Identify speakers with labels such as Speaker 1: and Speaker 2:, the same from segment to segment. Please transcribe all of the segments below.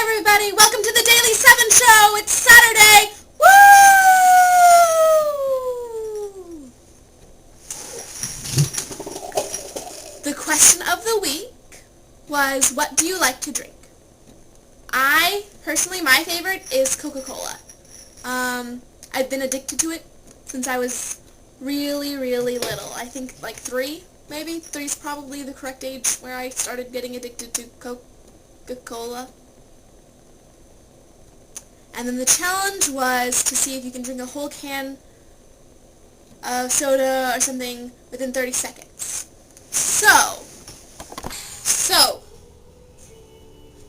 Speaker 1: everybody, welcome to the Daily 7 Show. It's Saturday. Woo! The question of the week was, what do you like to drink? Personally, my favorite is Coca-Cola. I've been addicted to it since I was really, really little. I think like 3, maybe. 3 is probably the correct age where I started getting addicted to Coca-Cola. And then the challenge was to see if you can drink a whole can of soda or something within 30 seconds. So,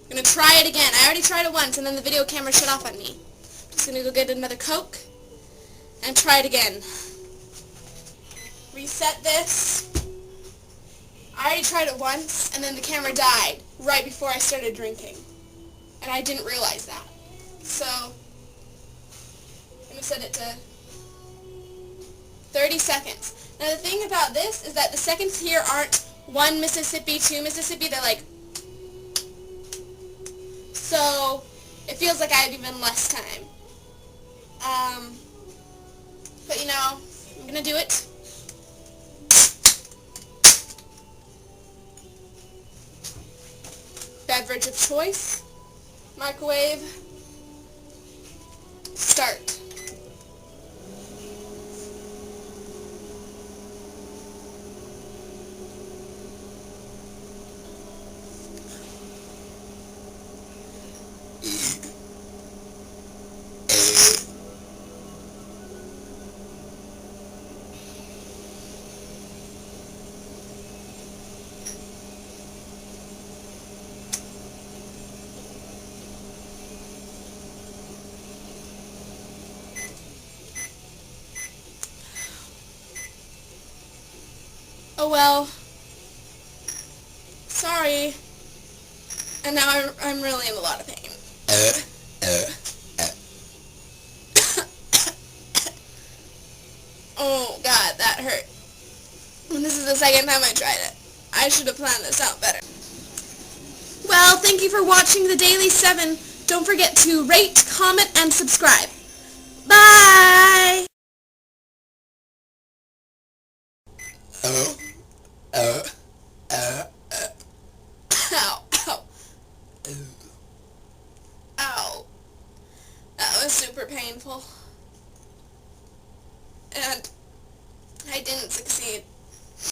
Speaker 1: I'm going to try it again. I already tried it once and then the video camera shut off on me. Just going to go get another Coke and try it again. Reset this. I already tried it once and then the camera died right before I started drinking. And I didn't realize that. So, I'm going to set it to 30 seconds. Now the thing about this is that the seconds here aren't 1 Mississippi, 2 Mississippi, they're like... So, it feels like I have even less time. But you know, I'm going to do it. Beverage of choice. Microwave. Start. Oh well, sorry, and now I'm really in a lot of pain. Oh god, that hurt. And this is the second time I tried it. I should have planned this out better. Well, thank you for watching the Daily 7. Don't forget to rate, comment, and subscribe. Bye!